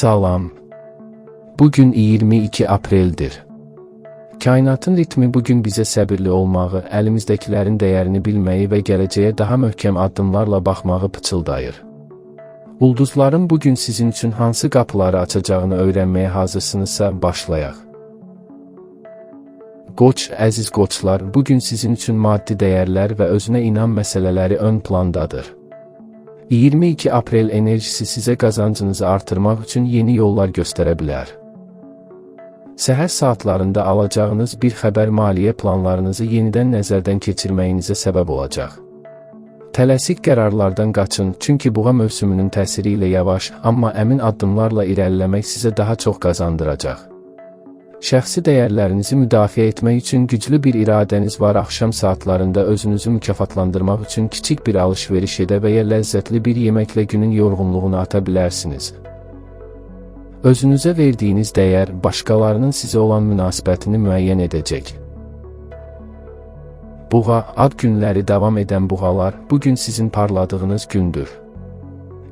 Salam. Bugün 22 Aprel'dir. Kainatın ritmi bugün bizə səbirli olmağı, əlimizdəkilərin dəyərini bilməyi və gələcəyə daha möhkəm addımlarla baxmağı pıçıldayır. Ulduzların bugün sizin üçün hansı qapıları açacağını öyrənməyə hazırsınızsa başlayaq. Qoç, əziz qoçlar, bugün sizin üçün maddi dəyərlər və özünə inam məsələləri ön plandadır. 22 Aprel enerjisi sizə qazancınızı artırmaq üçün yeni yollar göstərə bilər. Səhər saatlarında alacağınız bir xəbər maliyyə planlarınızı yenidən nəzərdən keçirməyinizə səbəb olacaq. Tələsik qərarlardan qaçın, çünki buğa mövsümünün təsiri ilə yavaş, amma əmin addımlarla irəliləmək sizə daha çox qazandıracaq. Şəxsi dəyərlərinizi müdafiə etmək üçün güclü bir iradəniz var. Axşam saatlarında özünüzü mükafatlandırmaq üçün kiçik bir alış-veriş edə və ya ləzzətli bir yeməklə günün yorğunluğunu ata bilərsiniz. Özünüzə verdiyiniz dəyər, başqalarının sizə olan münasibətini müəyyən edəcək. Buğa, ad günləri davam edən buğalar, bugün sizin parladığınız gündür.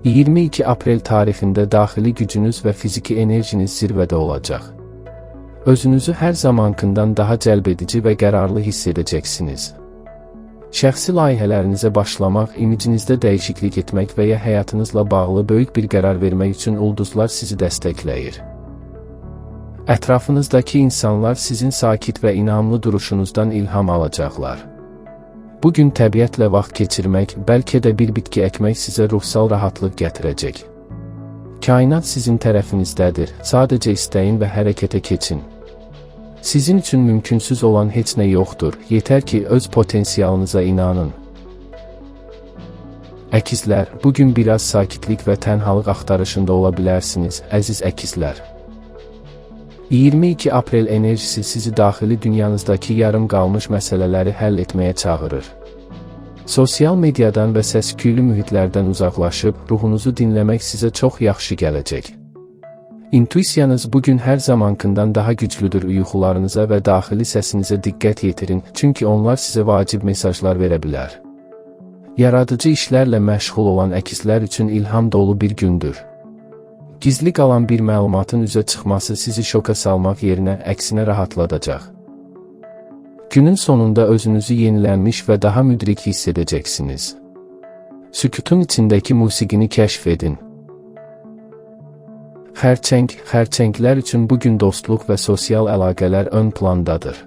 22 Aprel tarixində daxili gücünüz və fiziki enerjiniz zirvədə olacaq. Özünüzü hər zamankından daha cəlbedici və qərarlı hiss edəcəksiniz. Şəxsi layihələrinizə başlamaq, imicinizdə dəyişiklik etmək və ya həyatınızla bağlı böyük bir qərar vermək üçün ulduzlar sizi dəstəkləyir. Ətrafınızdakı insanlar sizin sakit və inamlı duruşunuzdan ilham alacaqlar. Bugün təbiətlə vaxt keçirmək, bəlkə də bir bitki əkmək sizə ruhsal rahatlıq gətirəcək. Kainat sizin tərəfinizdədir, sadəcə istəyin və hərəkətə keçin. Sizin üçün mümkünsüz olan heç nə yoxdur, yetər ki, öz potensialınıza inanın. Əkizlər, bugün biraz sakitlik və tənhalıq axtarışında ola bilərsiniz, əziz əkizlər. 22 Aprel enerjisi sizi daxili dünyanızdakı yarım qalmış məsələləri həll etməyə çağırır. Sosial mediadan və səs-küylü mühitlərdən uzaqlaşıb, ruhunuzu dinləmək sizə çox yaxşı gələcək. İntuisiyanız bugün hər zamankından daha güclüdür. Yuxularınıza və daxili səsinizə diqqət yetirin, çünki onlar sizə vacib mesajlar verə bilər. Yaradıcı işlərlə məşğul olan əkizlər üçün ilham dolu bir gündür. Gizli qalan bir məlumatın üzə çıxması sizi şoka salmaq yerinə əksinə rahatladacaq. Günün sonunda özünüzü yenilənmiş və daha müdrik hiss edəcəksiniz. Sükutun içindəki musiqini kəşf edin. Xərçənglər üçün bugün dostluq və sosial əlaqələr ön plandadır.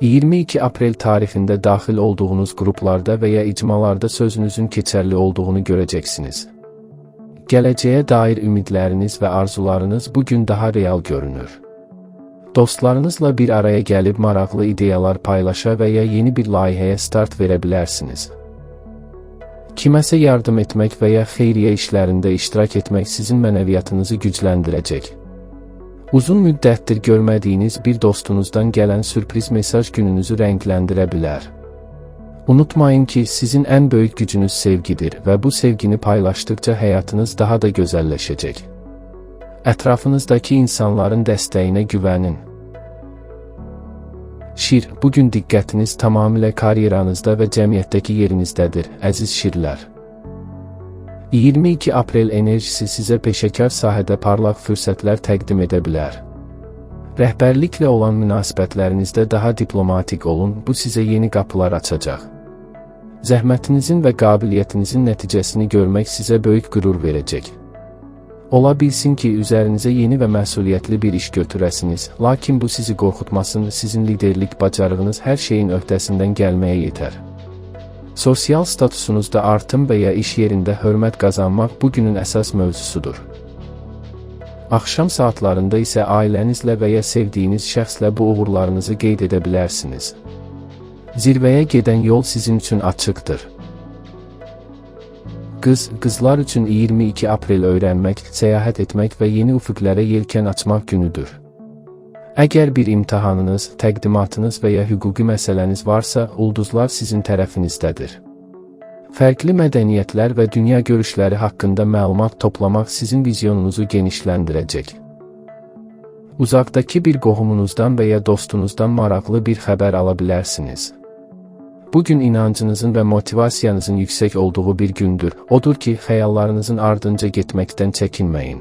22 Aprel tarixində daxil olduğunuz qruplarda və ya icmalarda sözünüzün keçərli olduğunu görəcəksiniz. Gələcəyə dair ümidləriniz və arzularınız bugün daha real görünür. Dostlarınızla bir araya gəlib maraqlı ideyalar paylaşa və ya yeni bir layihəyə start verə bilərsiniz. Kiməsə yardım etmək və ya xeyriyyə işlərində iştirak etmək sizin mənəviyyatınızı gücləndirəcək. Uzun müddətdir görmədiyiniz bir dostunuzdan gələn sürpriz mesaj gününüzü rəngləndirə bilər. Unutmayın ki, sizin ən böyük gücünüz sevgidir və bu sevgini paylaşdıqca həyatınız daha da gözəlləşəcək. Ətrafınızdakı insanların dəstəyinə güvənin. Şir, bugün diqqətiniz tamamilə karyeranızda və cəmiyyətdəki yerinizdədir, əziz şirlər. 22 Aprel enerjisi sizə peşəkar sahədə parlaq fürsətlər təqdim edə bilər. Rəhbərliklə olan münasibətlərinizdə daha diplomatik olun, bu sizə yeni qapılar açacaq. Zəhmətinizin və qabiliyyətinizin nəticəsini görmək sizə böyük qürur verəcək. Ola bilsin ki, üzərinizə yeni və məsuliyyətli bir iş götürəsiniz, lakin bu sizi qorxutmasın, sizin liderlik bacarığınız hər şeyin öhdəsindən gəlməyə yetər. Sosial statusunuzda artım və ya iş yerində hörmət qazanmaq bugünün əsas mövzusudur. Axşam saatlarında isə ailənizlə və ya sevdiyiniz şəxslə bu uğurlarınızı qeyd edə bilərsiniz. Zirvəyə gedən yol sizin üçün açıqdır. Qızlar üçün 22 Aprel öyrənmək, səyahət etmək və yeni üfüqlərə yelkən açmaq günüdür. Əgər bir imtahanınız, təqdimatınız və ya hüquqi məsələniz varsa, ulduzlar sizin tərəfinizdədir. Fərqli mədəniyyətlər və dünya görüşləri haqqında məlumat toplamaq sizin vizyonunuzu genişləndirəcək. Uzaqdakı bir qohumunuzdan və ya dostunuzdan maraqlı bir xəbər ala bilərsiniz. Bugün inancınızın və motivasiyanızın yüksək olduğu bir gündür. Odur ki, xəyallarınızın ardınca getməkdən çəkinməyin.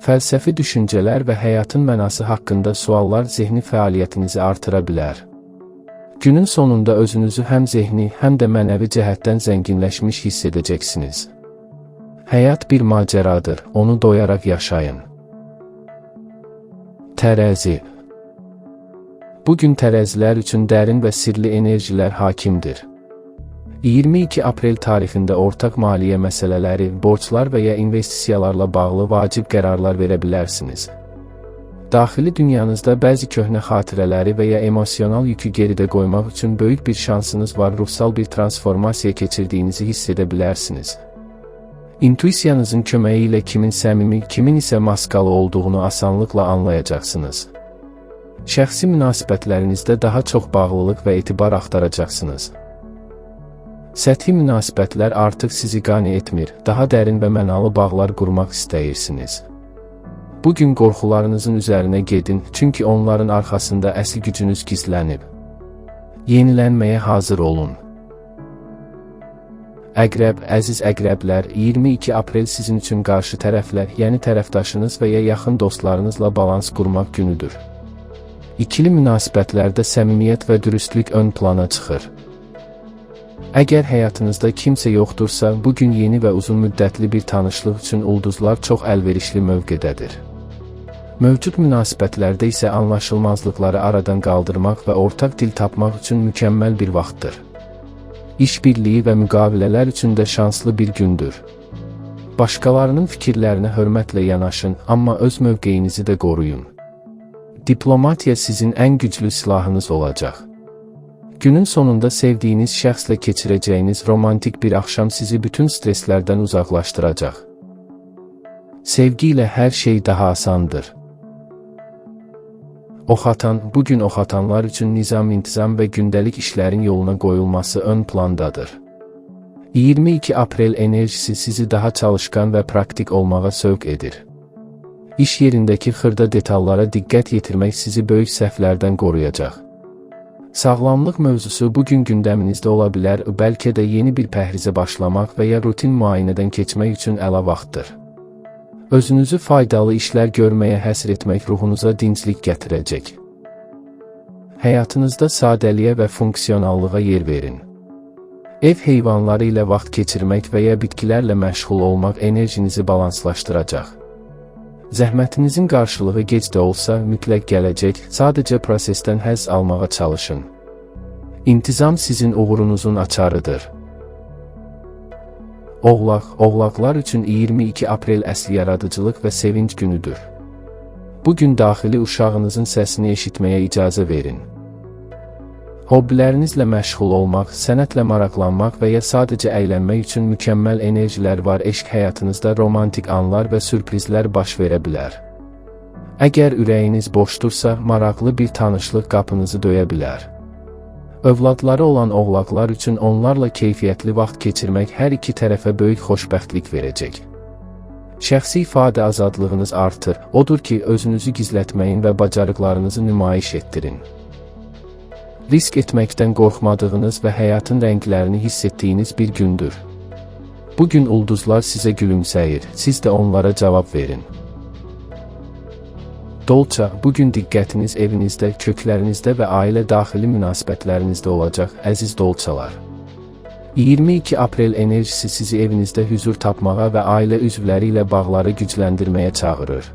Fəlsəfi düşüncələr və həyatın mənası haqqında suallar zehni fəaliyyətinizi artıra bilər. Günün sonunda özünüzü həm zehni, həm də mənəvi cəhətdən zənginləşmiş hiss edəcəksiniz. Həyat bir macəradır, onu doyaraq yaşayın. Tərəzi. Bugün tərəzilər üçün dərin və sirli enerjilər hakimdir. 22 aprel tarixində ortaq maliyyə məsələləri, borclar və ya investisiyalarla bağlı vacib qərarlar verə bilərsiniz. Daxili dünyanızda bəzi köhnə xatirələri və ya emosional yükü geridə qoymaq üçün böyük bir şansınız var, ruhsal bir transformasiya keçirdiyinizi hiss edə bilərsiniz. İntuisiyanızın köməyi ilə kimin səmimi, kimin isə maskalı olduğunu asanlıqla anlayacaqsınız. Şəxsi münasibətlərinizdə daha çox bağlılıq və etibar axtaracaqsınız. Səthi münasibətlər artıq sizi qane etmir, daha dərin və mənalı bağlar qurmaq istəyirsiniz. Bugün qorxularınızın üzərinə gedin, çünki onların arxasında əsl gücünüz gizlənib. Yenilənməyə hazır olun. Əqrəb, əziz əqrəblər, 22 aprel sizin üçün qarşı tərəflər, yəni tərəfdaşınız və ya yaxın dostlarınızla balans qurmaq günüdür. İkili münasibətlərdə səmimiyyət və dürüstlük ön plana çıxır. Əgər həyatınızda kimsə yoxdursa, bugün yeni və uzun müddətli bir tanışlıq üçün ulduzlar çox əlverişli mövqedədir. Mövcud münasibətlərdə isə anlaşılmazlıqları aradan qaldırmaq və ortaq dil tapmaq üçün mükəmməl bir vaxtdır. İş birliyi və müqavilələr üçün də şanslı bir gündür. Başqalarının fikirlərinə hörmətlə yanaşın, amma öz mövqeyinizi də qoruyun. Diplomatiya sizin ən güclü silahınız olacaq. Günün sonunda sevdiyiniz şəxslə keçirəcəyiniz romantik bir axşam sizi bütün streslərdən uzaqlaşdıracaq. Sevgi ilə hər şey daha asandır. Oxatan, bugün oxatanlar üçün nizam-intizam və gündəlik işlərin yoluna qoyulması ön plandadır. 22 aprel enerjisi sizi daha çalışqan və praktik olmağa sövq edir. İş yerindəki xırda detallara diqqət yetirmək sizi böyük səhvlərdən qoruyacaq. Sağlamlıq mövzusu bugün gündəminizdə ola bilər, bəlkə də yeni bir pəhrizə başlamaq və ya rutin müayinədən keçmək üçün əla vaxtdır. Özünüzü faydalı işlər görməyə həsr etmək ruhunuza dinclik gətirəcək. Həyatınızda sadəliyə və funksionallığa yer verin. Ev heyvanları ilə vaxt keçirmək və ya bitkilərlə məşğul olmaq enerjinizi balanslaşdıracaq. Zəhmətinizin qarşılığı gec də olsa mütləq gələcək, sadəcə prosesdən həzz almağa çalışın. İntizam sizin uğurunuzun açarıdır. Oğlaq, oğlaqlar üçün 22 aprel əsl yaradıcılıq və sevinç günüdür. Bugün daxili uşağınızın səsini eşitməyə icazə verin. Hobbilərinizlə məşğul olmaq, sənətlə maraqlanmaq və ya sadəcə əylənmək üçün mükəmməl enerjilər var. Eşq həyatınızda romantik anlar və sürprizlər baş verə bilər. Əgər ürəyiniz boşdursa, maraqlı bir tanışlıq qapınızı döyə bilər. Övladları olan oğlaqlar üçün onlarla keyfiyyətli vaxt keçirmək hər iki tərəfə böyük xoşbəxtlik verəcək. Şəxsi ifadə azadlığınız artır, odur ki, özünüzü gizlətməyin və bacarıqlarınızı nümayiş etdirin. Risk etməkdən qorxmadığınız və həyatın rənglərini hiss etdiyiniz bir gündür. Bugün ulduzlar sizə gülümsəyir, siz də onlara cavab verin. Dolça, bugün diqqətiniz evinizdə, köklərinizdə və ailə daxili münasibətlərinizdə olacaq, əziz dolçalar. 22 aprel enerjisi sizi evinizdə hüzur tapmağa və ailə üzvləri ilə bağları gücləndirməyə çağırır.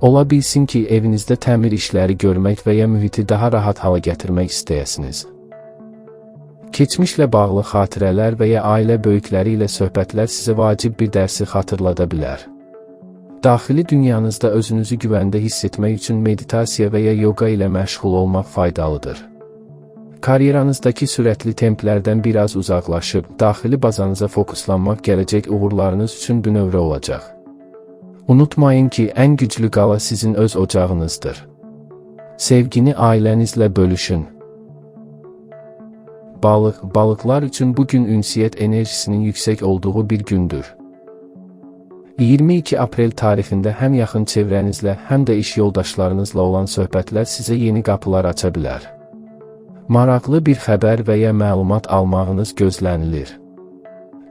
Ola bilsin ki, evinizdə təmir işləri görmək və ya mühiti daha rahat hala gətirmək istəyəsiniz. Keçmişlə bağlı xatirələr və ya ailə böyükləri ilə söhbətlər sizə vacib bir dərsi xatırlada bilər. Daxili dünyanızda özünüzü güvəndə hiss etmək üçün meditasiya və ya yoga ilə məşğul olmaq faydalıdır. Karyeranızdakı sürətli templərdən biraz uzaqlaşıb, daxili bazanıza fokuslanmaq gələcək uğurlarınız üçün bünövrə olacaq. Unutmayın ki, ən güclü qala sizin öz ocağınızdır. Sevgini ailənizlə bölüşün. Balıq, balıqlar üçün bugün ünsiyyət enerjisinin yüksək olduğu bir gündür. 22 aprel tarixində həm yaxın çevrənizlə, həm də iş yoldaşlarınızla olan söhbətlər sizə yeni qapılar aça bilər. Maraqlı bir xəbər və ya məlumat almağınız gözlənilir.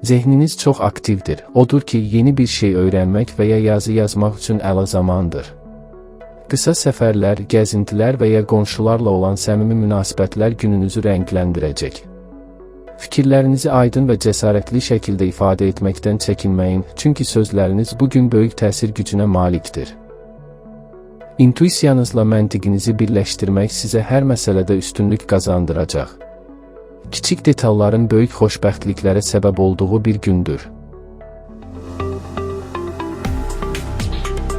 Zehniniz çox aktivdir. Odur ki, yeni bir şey öyrənmək və ya yazı yazmaq üçün əla zamandır. Qısa səfərlər, gəzintilər və ya qonşularla olan səmimi münasibətlər gününüzü rəngləndirəcək. Fikirlərinizi aydın və cəsarətli şəkildə ifadə etməkdən çəkinməyin, çünki sözləriniz bugün böyük təsir gücünə malikdir. İntuisiyanızla məntiqinizi birləşdirmək sizə hər məsələdə üstünlük qazandıracaq. Kiçik detalların böyük xoşbəxtliklərə səbəb olduğu bir gündür.